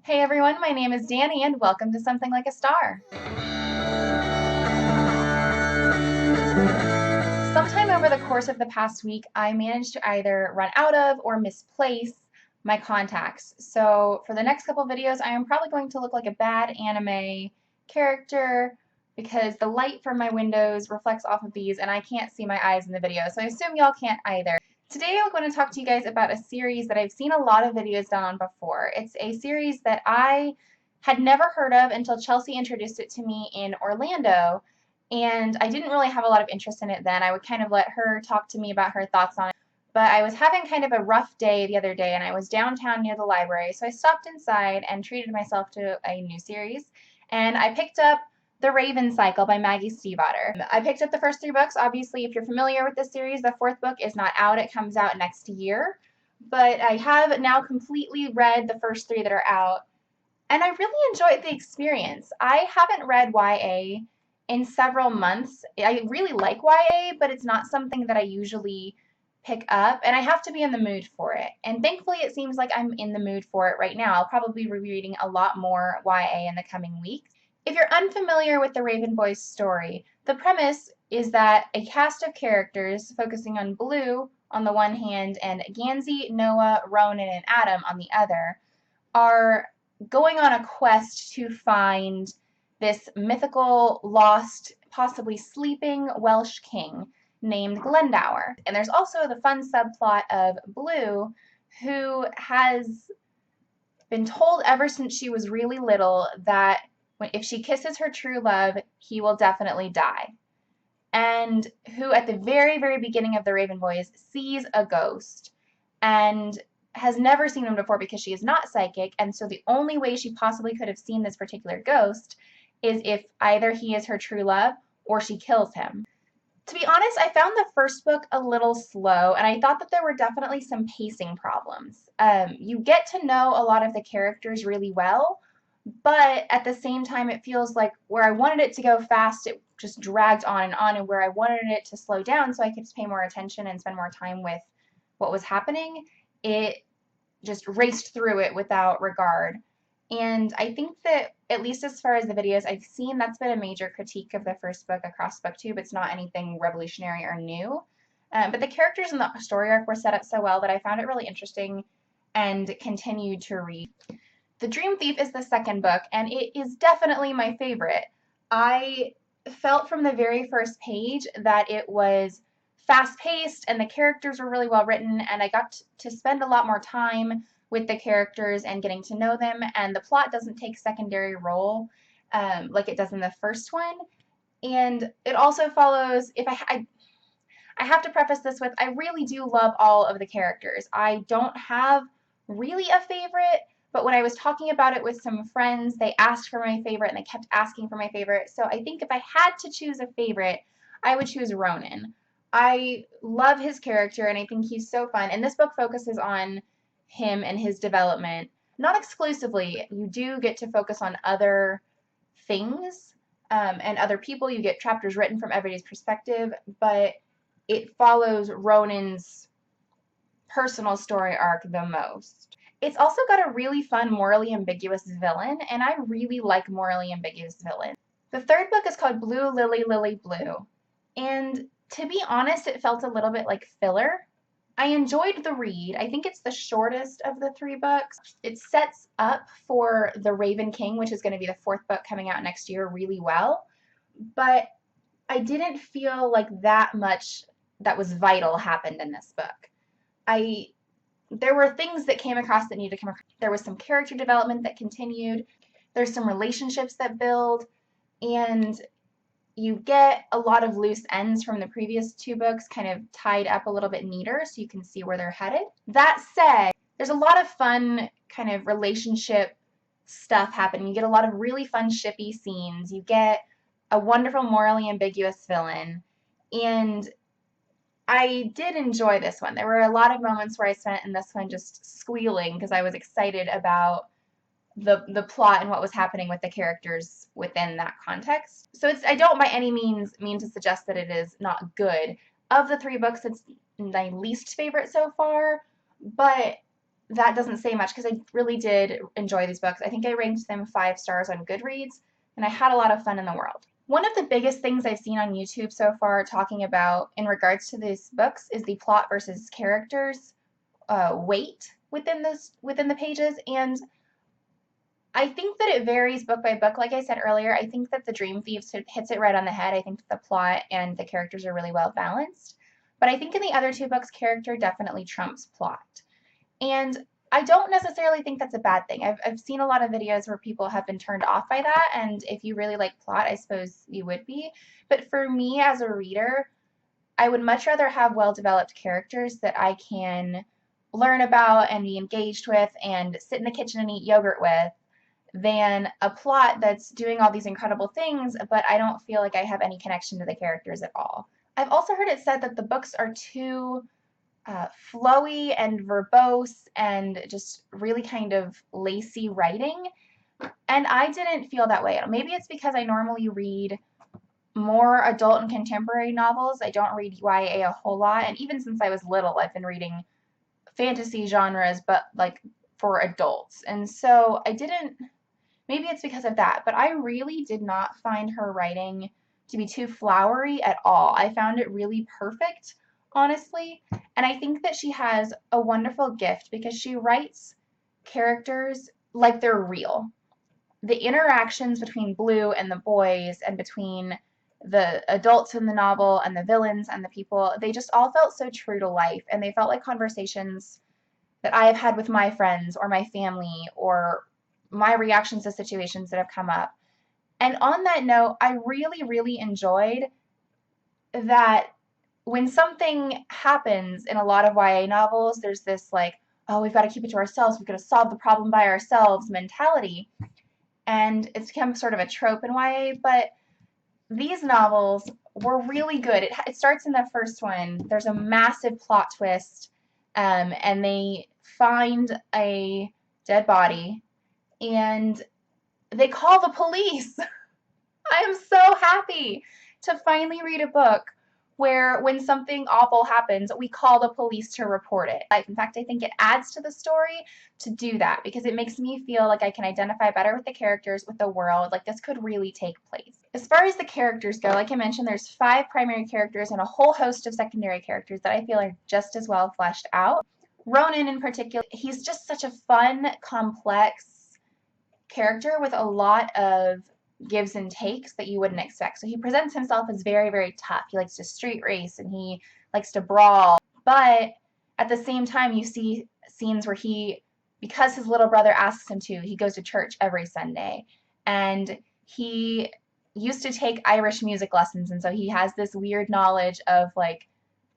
Hey everyone, my name is Danny and welcome to Something Like a Star. Sometime over the course of the past week, I managed to either run out of or misplace my contacts. So for the next couple videos, I am probably going to look like a bad anime character because the light from my windows reflects off of these and I can't see my eyes in the video, so I assume y'all can't either. Today I'm going to talk to you guys about a series that I've seen a lot of videos done on before. It's a series that I had never heard of until Chelsea introduced it to me in Orlando, and I didn't really have a lot of interest in it then. I would kind of let her talk to me about her thoughts on it. But I was having kind of a rough day the other day, and I was downtown near the library, so I stopped inside and treated myself to a new series, and I picked up The Raven Cycle by Maggie Stiefvater. I picked up the first 3 books. Obviously, if you're familiar with this series, the 4th book is not out. It comes out next year. But I have now completely read the first 3 that are out, and I really enjoyed the experience. I haven't read YA in several months. I really like YA, but it's not something that I usually pick up, and I have to be in the mood for it. And thankfully, it seems like I'm in the mood for it right now. I'll probably be reading a lot more YA in the coming weeks. If you're unfamiliar with the Raven Boys story, the premise is that a cast of characters focusing on Blue on the one hand and Gansey, Noah, Ronan, and Adam on the other are going on a quest to find this mythical, lost, possibly sleeping Welsh king named Glendower. And there's also the fun subplot of Blue, who has been told ever since she was really little that if she kisses her true love, he will definitely die. And who, at the very, very beginning of the Raven Boys, sees a ghost and has never seen him before because she is not psychic, and so the only way she possibly could have seen this particular ghost is if either he is her true love or she kills him. To be honest, I found the first book a little slow, and I thought that there were definitely some pacing problems. You get to know a lot of the characters really well, but at the same time, it feels like where I wanted it to go fast, it just dragged on, and where I wanted it to slow down so I could pay more attention and spend more time with what was happening, it just raced through it without regard. And I think that, at least as far as the videos I've seen, that's been a major critique of the first book across BookTube. It's not anything revolutionary or new. But the characters in the story arc were set up so well that I found it really interesting and continued to read. The Dream Thief is the second book, and it is definitely my favorite. I felt from the very first page that it was fast-paced and the characters were really well written, and I got to spend a lot more time with the characters and getting to know them, and the plot doesn't take secondary role like it does in the first one. And it also follows, I have to preface this with, I really do love all of the characters. I don't have really a favorite, but when I was talking about it with some friends, they asked for my favorite and they kept asking for my favorite. So I think if I had to choose a favorite, I would choose Ronan. I love his character and I think he's so fun. And this book focuses on him and his development. Not exclusively, you do get to focus on other things and other people. You get chapters written from everybody's perspective, but it follows Ronan's personal story arc the most. It's also got a really fun, morally ambiguous villain, and I really like morally ambiguous villains. The third book is called Blue Lily Lily Blue, and to be honest, it felt a little bit like filler. I enjoyed the read. I think it's the shortest of the 3 books. It sets up for The Raven King, which is going to be the 4th book coming out next year, really well, but I didn't feel like that much that was vital happened in this book. There were things that came across that needed to come across. There was some character development that continued. There's some relationships that build, and you get a lot of loose ends from the previous 2 books kind of tied up a little bit neater so you can see where they're headed. That said, there's a lot of fun kind of relationship stuff happening. You get a lot of really fun shippy scenes. You get a wonderful morally ambiguous villain, and I did enjoy this one. There were a lot of moments where I spent in this one just squealing because I was excited about the plot and what was happening with the characters within that context. So I don't by any means mean to suggest that it is not good. Of the 3 books, it's my least favorite so far, but that doesn't say much because I really did enjoy these books. I think I ranked them 5 stars on Goodreads, and I had a lot of fun in the world. One of the biggest things I've seen on YouTube so far talking about in regards to these books is the plot versus characters weight within the pages, and I think that it varies book by book. Like I said earlier, I think that The Dream Thieves hits it right on the head. I think that the plot and the characters are really well balanced. But I think in the other 2 books, character definitely trumps plot. And I don't necessarily think that's a bad thing. I've seen a lot of videos where people have been turned off by that, and if you really like plot, I suppose you would be. But for me as a reader, I would much rather have well-developed characters that I can learn about and be engaged with and sit in the kitchen and eat yogurt with than a plot that's doing all these incredible things, but I don't feel like I have any connection to the characters at all. I've also heard it said that the books are too flowy and verbose and just really kind of lacy writing, and I didn't feel that way. Maybe it's because I normally read more adult and contemporary novels. I don't read YA a whole lot, and even since I was little, I've been reading fantasy genres, but like for adults. And so I didn't, maybe it's because of that, but I really did not find her writing to be too flowery at all. I found it really perfect, honestly, and I think that she has a wonderful gift because she writes characters like they're real. The interactions between Blue and the boys and between the adults in the novel and the villains and the people, they just all felt so true to life, and they felt like conversations that I have had with my friends or my family or my reactions to situations that have come up. And on that note, I really, really enjoyed that when something happens in a lot of YA novels, there's this like, oh, we've got to keep it to ourselves, we've got to solve the problem by ourselves mentality. And it's become sort of a trope in YA, but these novels were really good. It starts in the first one. There's a massive plot twist, and they find a dead body, and they call the police. I am so happy to finally read a book where when something awful happens, we call the police to report it. In fact, I think it adds to the story to do that because it makes me feel like I can identify better with the characters, with the world, like this could really take place. As far as the characters go, like I mentioned, there's 5 primary characters and a whole host of secondary characters that I feel are just as well fleshed out. Ronan in particular, he's just such a fun, complex character with a lot of gives and takes that you wouldn't expect. So he presents himself as very, very tough. He likes to street race and he likes to brawl. But at the same time, you see scenes where he, because his little brother asks him to, he goes to church every Sunday. And he used to take Irish music lessons. And so he has this weird knowledge of like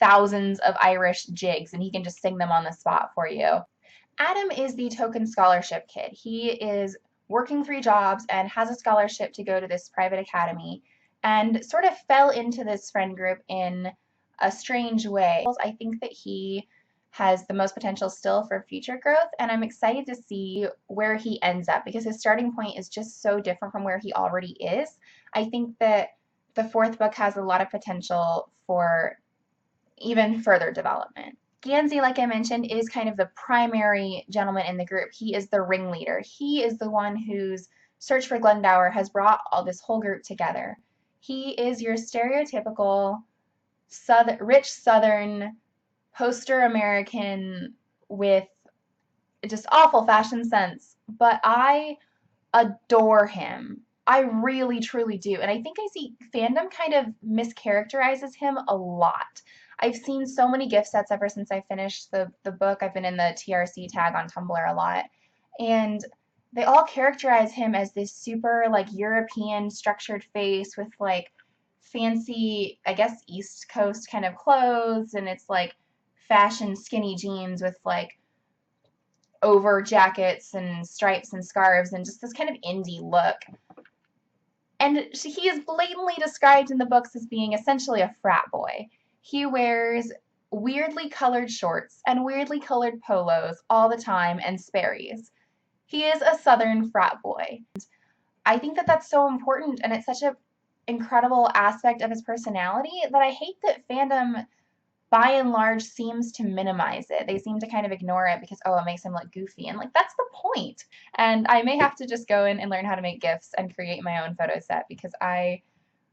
thousands of Irish jigs and he can just sing them on the spot for you. Adam is the token scholarship kid. He is working 3 jobs and has a scholarship to go to this private academy and sort of fell into this friend group in a strange way. I think that he has the most potential still for future growth, and I'm excited to see where he ends up because his starting point is just so different from where he already is. I think that the 4th book has a lot of potential for even further development. Gansey, like I mentioned, is kind of the primary gentleman in the group. He is the ringleader. He is the one whose search for Glendower has brought all this whole group together. He is your stereotypical rich Southern poster American with just awful fashion sense, but I adore him. I really, truly do. And I think I see fandom kind of mischaracterizes him a lot. I've seen so many gift sets ever since I finished the book. I've been in the TRC tag on Tumblr a lot. And they all characterize him as this super like European structured face with like fancy, I guess, East Coast kind of clothes. And it's like fashion skinny jeans with like over jackets and stripes and scarves and just this kind of indie look. And he is blatantly described in the books as being essentially a frat boy. He wears weirdly colored shorts and weirdly colored polos all the time and Sperry's. He is a Southern frat boy. I think that that's so important and it's such an incredible aspect of his personality that I hate that fandom by and large seems to minimize it. They seem to kind of ignore it because, oh, it makes him look goofy. And like, that's the point. And I may have to just go in and learn how to make GIFs and create my own photo set because I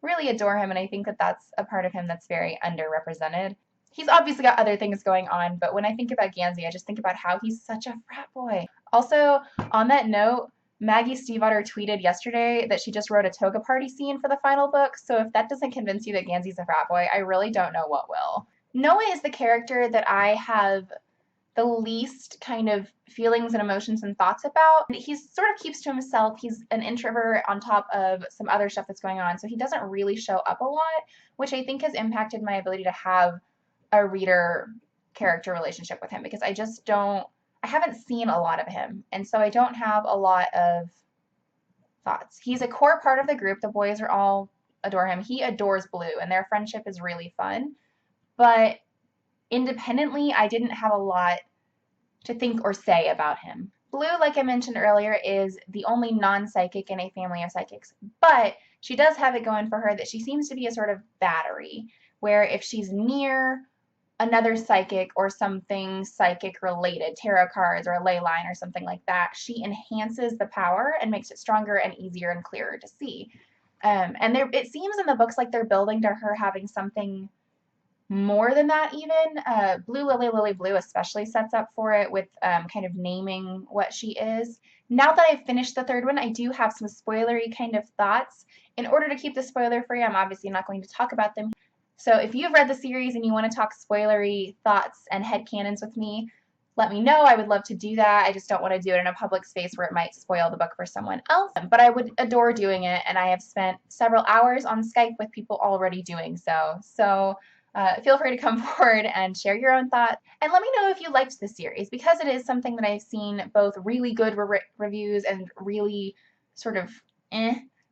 really adore him, and I think that that's a part of him that's very underrepresented. He's obviously got other things going on, but when I think about Gansey, I just think about how he's such a frat boy. Also, on that note, Maggie Stiefvater tweeted yesterday that she just wrote a toga party scene for the final book, so if that doesn't convince you that Gansey's a frat boy, I really don't know what will. Noah is the character that I have the least kind of feelings and emotions and thoughts about. He sort of keeps to himself. He's an introvert on top of some other stuff that's going on, so he doesn't really show up a lot, which I think has impacted my ability to have a reader character relationship with him because I haven't seen a lot of him, and so I don't have a lot of thoughts. He's a core part of the group. The boys are all adore him. He adores Blue, and their friendship is really fun, but independently, I didn't have a lot to think or say about him. Blue, like I mentioned earlier, is the only non-psychic in a family of psychics, but she does have it going for her that she seems to be a sort of battery, where if she's near another psychic or something psychic related, tarot cards or a ley line or something like that, she enhances the power and makes it stronger and easier and clearer to see. And it seems in the books like they're building to her having something more than that even. Blue Lily Lily Blue especially sets up for it with kind of naming what she is. Now that I've finished the third one, I do have some spoilery kind of thoughts. In order to keep the spoiler free, I'm obviously not going to talk about them. So if you've read the series and you want to talk spoilery thoughts and headcanons with me, let me know. I would love to do that. I just don't want to do it in a public space where it might spoil the book for someone else. But I would adore doing it, and I have spent several hours on Skype with people already doing so. So feel free to come forward and share your own thoughts. And let me know if you liked this series, because it is something that I've seen both really good reviews and really sort of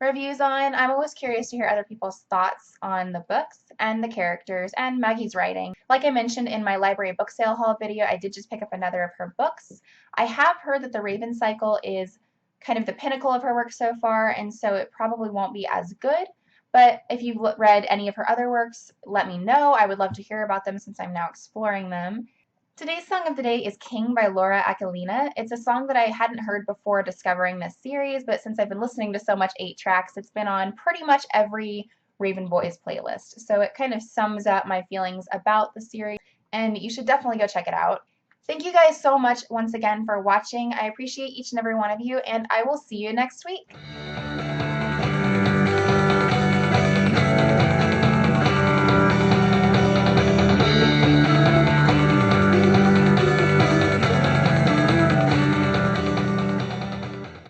reviews on. I'm always curious to hear other people's thoughts on the books and the characters and Maggie's writing. Like I mentioned in my library book sale haul video, I did just pick up another of her books. I have heard that the Raven Cycle is kind of the pinnacle of her work so far, and so it probably won't be as good. But if you've read any of her other works, let me know. I would love to hear about them since I'm now exploring them. Today's song of the day is King by Laura Aquilina. It's a song that I hadn't heard before discovering this series, but since I've been listening to so much 8 tracks, it's been on pretty much every Raven Boys playlist. So it kind of sums up my feelings about the series, and you should definitely go check it out. Thank you guys so much once again for watching. I appreciate each and every one of you, and I will see you next week.